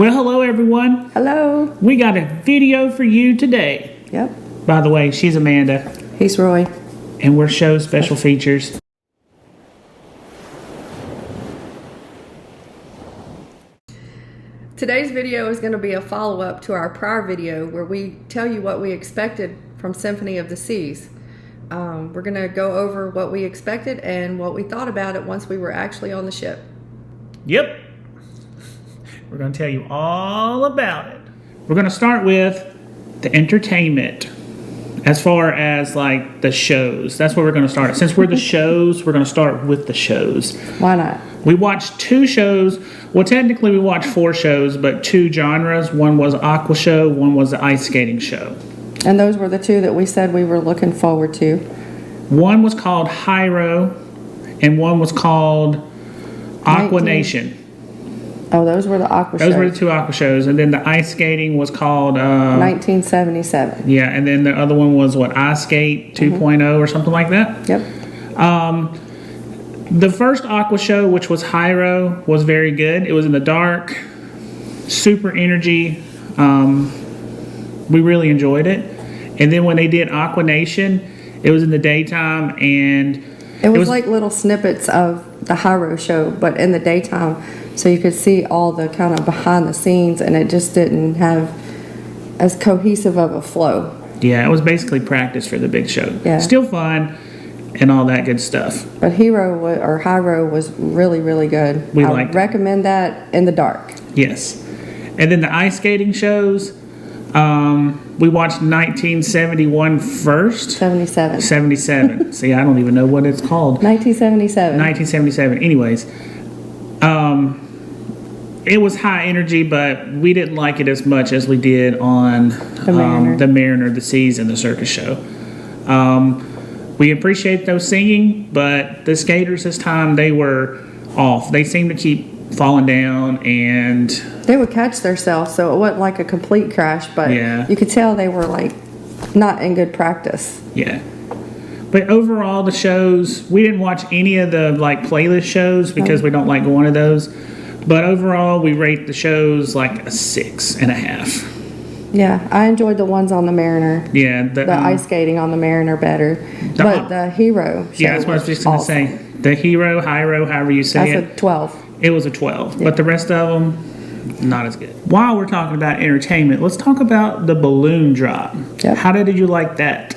Well, hello everyone. Hello. We got a video for you today. Yep. By the way, she's Amanda. He's Roy. And we're show special features. Today's video is going to be a follow-up to our prior video where we tell you what we expected from Symphony of the Seas. We're going to go over what we expected and what we thought about it once we were actually on the ship. Yep. We're going to tell you all about it. We're going to start with the entertainment. As far as like the shows, that's where we're going to start. Since we're the shows, we're going to start with the shows. Why not? We watched 2 shows. Well, technically we watched 4 shows, but 2 genres. One was aqua show, one was the ice skating show. And those were the 2 that we said we were looking forward to. One was called Hyro, and one was called Aqua Nation. Oh, those were the aqua shows. Those were the 2 aqua shows, and then the ice skating was called 1977. Yeah, and then the other one was what, Ice Skate 2.0 or something like that. Yep. The first aqua show, which was Hyro, was very good. It was in the dark, super energy. We really enjoyed it. And then when they did Aqua Nation, it was in the daytime, and it was like little snippets of the Hyro show, but in the daytime, so you could see all the kind of behind the scenes, and it just didn't have as cohesive of a flow. Yeah, it was basically practice for the big show. Yeah. Still fun and all that good stuff. But Hyro was really, really good. I would recommend that in the dark. Yes. And then the ice skating shows, we watched 1971 first. 77. 77. See, I don't even know what it's called. 1977. 1977. Anyways, it was high energy, but we didn't like it as much as we did on the Mariner, the Seas, and the Circus show. We appreciate those singing, but the skaters this time, they were off. They seemed to keep falling down, and they would catch themselves, so it wasn't like a complete crash, but yeah, you could tell they were like not in good practice. Yeah. But overall, the shows, we didn't watch any of the like playlist shows because we don't like going to those. But overall, we rate the shows like a 6.5. Yeah, I enjoyed the ones on the Mariner. Yeah, the ice skating on the Mariner better. But the Hyro show, yeah, that's what I was just going to say. The Hyro, however you say it. That's a 12. It was a 12. Yeah. But the rest of them, not as good. While we're talking about entertainment, let's talk about the balloon drop. Yep. How did you like that?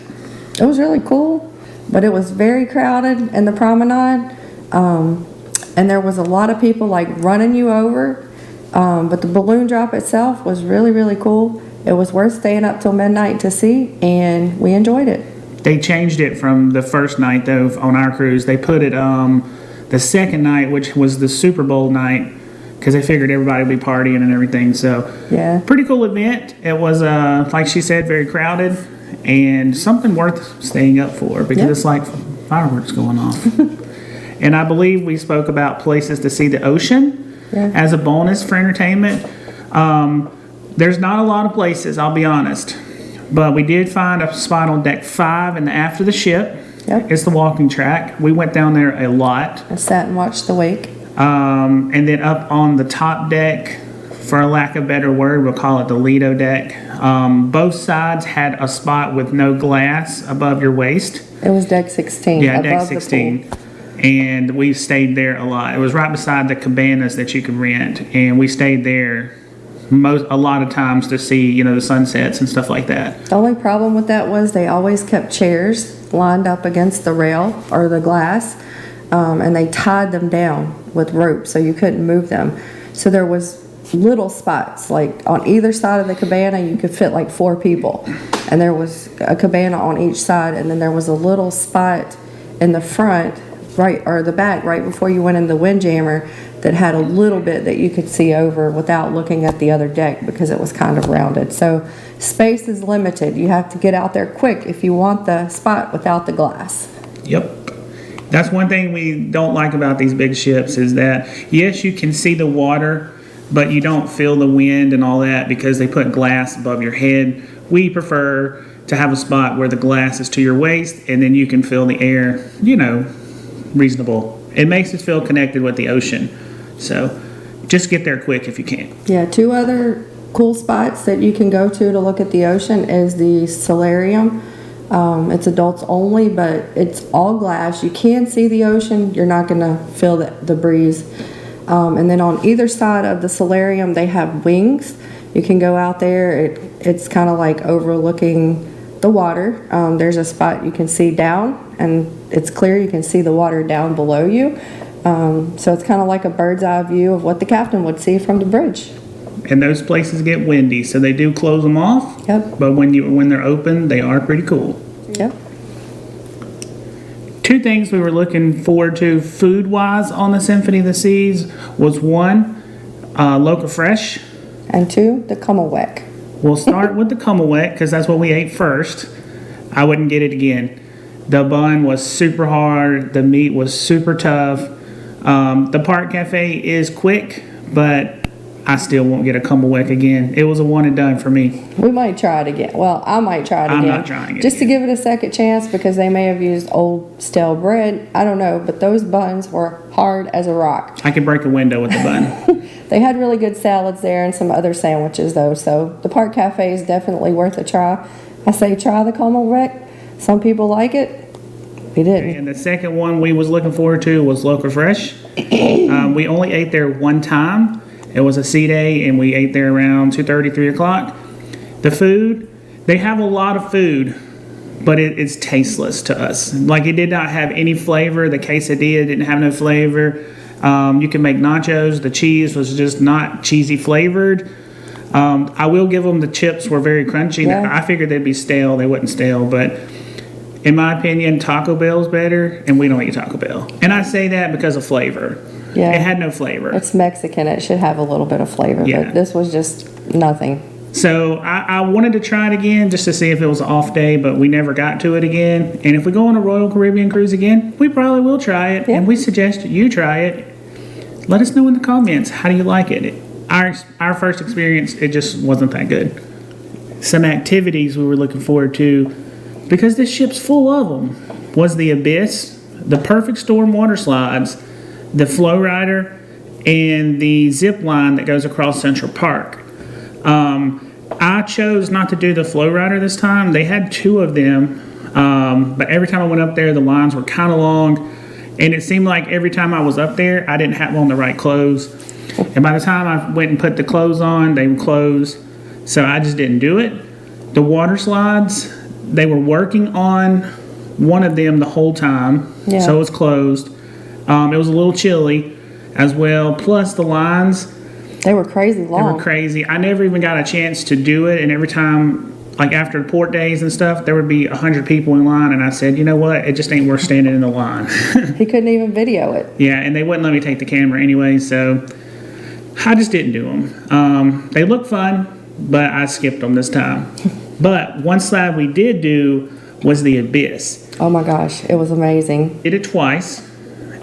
It was really cool, but it was very crowded in the promenade. And there was a lot of people like running you over. But the balloon drop itself was really, really cool. It was worth staying up till midnight to see, and we enjoyed it. They changed it from the first night, though, on our cruise. They put it the second night, which was the Super Bowl night, because they figured everybody would be partying and everything. So, yeah, pretty cool event. It was, like she said, very crowded, and something worth staying up for, because it's like fireworks going off. And I believe we spoke about places to see the ocean as a bonus for entertainment. There's not a lot of places, I'll be honest. But we did find a spot on deck 5 in the aft of the ship. Yep. It's the walking track. We went down there a lot. I sat and watched the wake. And then up on the top deck, for a lack of a better word, we'll call it the Lido deck. Both sides had a spot with no glass above your waist. It was deck 16. Yeah, deck 16. And we stayed there a lot. It was right beside the cabanas that you could rent. And we stayed there a lot of times to see, the sunsets and stuff like that. The only problem with that was they always kept chairs lined up against the rail or the glass, and they tied them down with rope so you couldn't move them. So there was little spots, like on either side of the cabana you could fit like 4 people, and there was a cabana on each side, and then there was a little spot in the front or the back right before you went in the windjammer that had a little bit that you could see over without looking at the other deck because it was kind of rounded. So space is limited. You have to get out there quick if you want the spot without the glass. Yep. That's one thing we don't like about these big ships is that, yes, you can see the water, but you don't feel the wind and all that because they put glass above your head. We prefer to have a spot where the glass is to your waist and then you can feel the air, reasonable. It makes us feel connected with the ocean. So just get there quick if you can. Yeah, 2 other cool spots that you can go to look at the ocean is the solarium. It's adults only, but it's all glass. You can see the ocean. You're not going to feel the breeze. And then on either side of the solarium, they have wings. You can go out there. It's kind of like overlooking the water. There's a spot you can see down, and it's clear. You can see the water down below you. So it's kind of like a bird's eye view of what the captain would see from the bridge. And those places get windy, so they do close them off. Yep. But when they're open, they are pretty cool. Yep. 2 things we were looking forward to food-wise on the Symphony of the Seas was 1, Locer Fresh. And 2, the Kummelweck. We'll start with the Kummelweck because that's what we ate first. I wouldn't get it again. The bun was super hard. The meat was super tough. The Park Cafe is quick, but I still won't get a Kummelweck again. It was a one and done for me. We might try it again. Well, I might try it again. I'm not trying it just again. to give it a second chance because they may have used old stale bread. I don't know, but those buns were hard as a rock. I could break a window with the bun. They had really good salads there and some other sandwiches though, so the Park Cafe is definitely worth a try. I say try the Kummelweck. Some people like it. We didn't. And the second one we was looking forward to was Locer Fresh. We only ate there one time. It was a sea day, and we ate there around 2:30, 3 o'clock. The food, they have a lot of food, but it's tasteless to us. Like, it did not have any flavor. The quesadilla didn't have no flavor. You can make nachos. The cheese was just not cheesy flavored. I will give them the chips were very crunchy. Yeah. I figured they'd be stale. They wasn't stale, but in my opinion, Taco Bell's better, and we don't eat Taco Bell. And I say that because of flavor. Yeah. It had no flavor. It's Mexican. It should have a little bit of flavor, Yeah. but this was just nothing. So I wanted to try it again just to see if it was an off day, but we never got to it again. And if we go on a Royal Caribbean cruise again, we probably will try it. Yeah. And we suggest you try it. Let us know in the comments, how do you like it? Our first experience, it just wasn't that good. Some activities we were looking forward to, because this ship's full of them, was the Abyss, the Perfect Storm water slides, the Flow Rider, and the zip line that goes across Central Park. I chose not to do the Flow Rider this time. They had 2 of them, but every time I went up there, the lines were kind of long, and it seemed like every time I was up there, I didn't have on the right clothes. And by the time I went and put the clothes on, they were closed, so I just didn't do it. The water slides, they were working on one of them the whole time, Yeah. so it was closed. It was a little chilly as well. Plus the lines, They were crazy they long. were crazy. I never even got a chance to do it. And every time, like after port days and stuff, there would be 100 people in line. And I said, you know what? It just ain't worth standing in the line. He couldn't even video it. Yeah, and they wouldn't let me take the camera anyway. So I just didn't do them. They look fun, but I skipped them this time. But one slide we did do was the Abyss. Oh my gosh, it was amazing. Did it twice.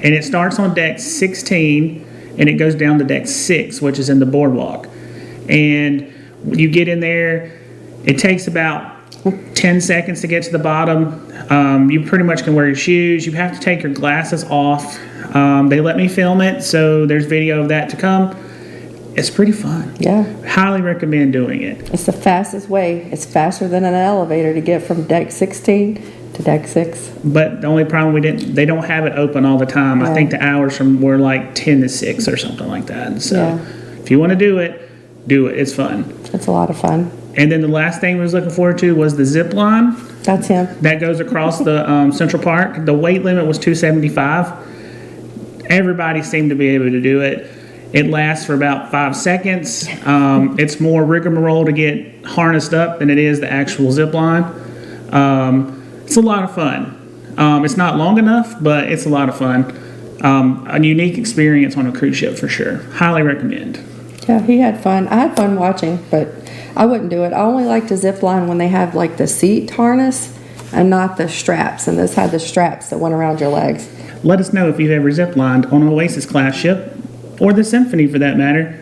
And it starts on deck 16 and it goes down to deck 6, which is in the boardwalk. And you get in there, it takes about 10 seconds to get to the bottom. You pretty much can wear your shoes. You have to take your glasses off. They let me film it, so there's video of that to come. It's pretty fun. Yeah. Highly recommend doing it. It's the fastest way. It's faster than an elevator to get from deck 16 to deck 6. But the only problem they don't have it open all the time. I think the hours were like 10 to 6 or something like that. So Yeah. if you want to do it. It's fun. It's a lot of fun. And then the last thing we was looking forward to was the zip line That's him. that goes across the Central Park. The weight limit was 275. Everybody seemed to be able to do it. It lasts for about 5 seconds. It's more rigmarole to get harnessed up than it is the actual zip line. It's a lot of fun. It's not long enough, but it's a lot of fun. A unique experience on a cruise ship for sure. Highly recommend. Yeah, he had fun. I had fun watching, but I wouldn't do it. I only like to zip line when they have like the seat harness and not the straps. And this had the straps that went around your legs. Let us know if you've ever zip-lined on an Oasis class ship, or the Symphony for that matter.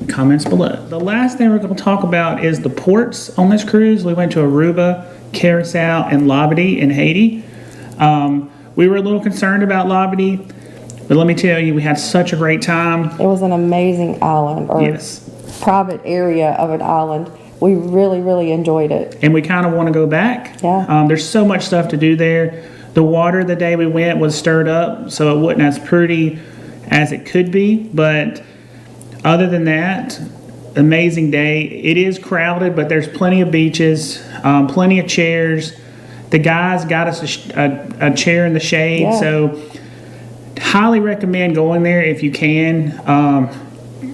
Comments below. The last thing we're going to talk about is the ports on this cruise. We went to Aruba, Curacao, and Labadee in Haiti. We were a little concerned about Labadee, But let me tell you, we had such a great time. It was an amazing island, or Yes. private area of an island. We really, really enjoyed it. And we kind of want to go back. Yeah. There's so much stuff to do there. The water the day we went was stirred up, so it wasn't as pretty as it could be. But other than that, amazing day. It is crowded, but there's plenty of beaches, plenty of chairs. The guys got us a chair in the shade, Yeah. so highly recommend going there if you can.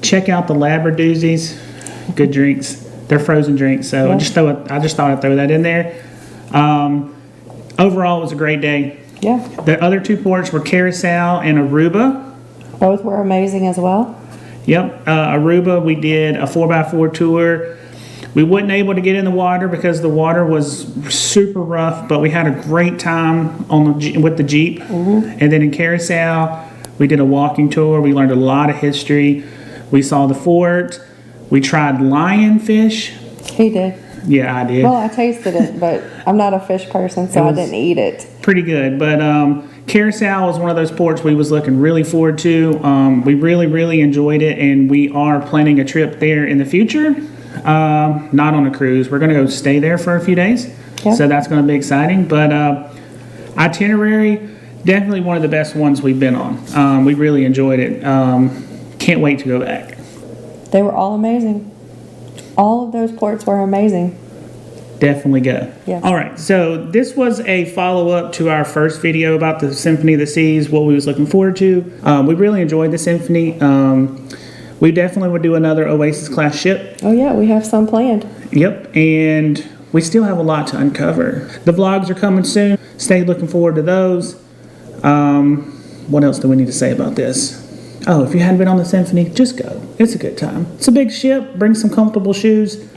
Check out the Labradoozies. Good drinks. They're frozen drinks, so Yeah. I just thought I'd throw that in there. Overall, it was a great day. Yeah. The other two ports were Carousel and Aruba. Both were amazing as well. Yep, Aruba, we did a 4x4 tour. We wasn't able to get in the water because the water was super rough, but we had a great time with the Jeep. And then in Carousel, we did a walking tour. We learned a lot of history. We saw the fort. We tried lionfish. He did. Yeah, I did. Well, I tasted it, but I'm not a fish person, so I didn't eat it. Pretty good, but Carousel was one of those ports we was looking really forward to. We really, really enjoyed it, and we are planning a trip there in the future. Not on a cruise. We're going to go stay there for a few days, Yeah. so that's going to be exciting. But itinerary, definitely one of the best ones we've been on. We really enjoyed it. Can't wait to go back. They were all amazing. All of those ports were amazing. Definitely go. Yeah. All right. So this was a follow-up to our first video about the Symphony of the Seas, what we was looking forward to. We really enjoyed the Symphony. We definitely would do another Oasis class ship. Oh yeah, we have some planned. Yep. And we still have a lot to uncover. The vlogs are coming soon. Stay looking forward to those. What else do we need to say about this? Oh, if you hadn't been on the Symphony, just go. It's a good time. It's a big ship. Bring some comfortable shoes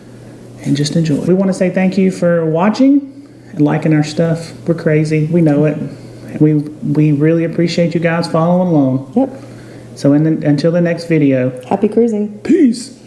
and just enjoy. We want to say thank you for watching and liking our stuff. We're crazy. We know it. We really appreciate you guys following along. Yep. So until the next video. Happy cruising. Peace.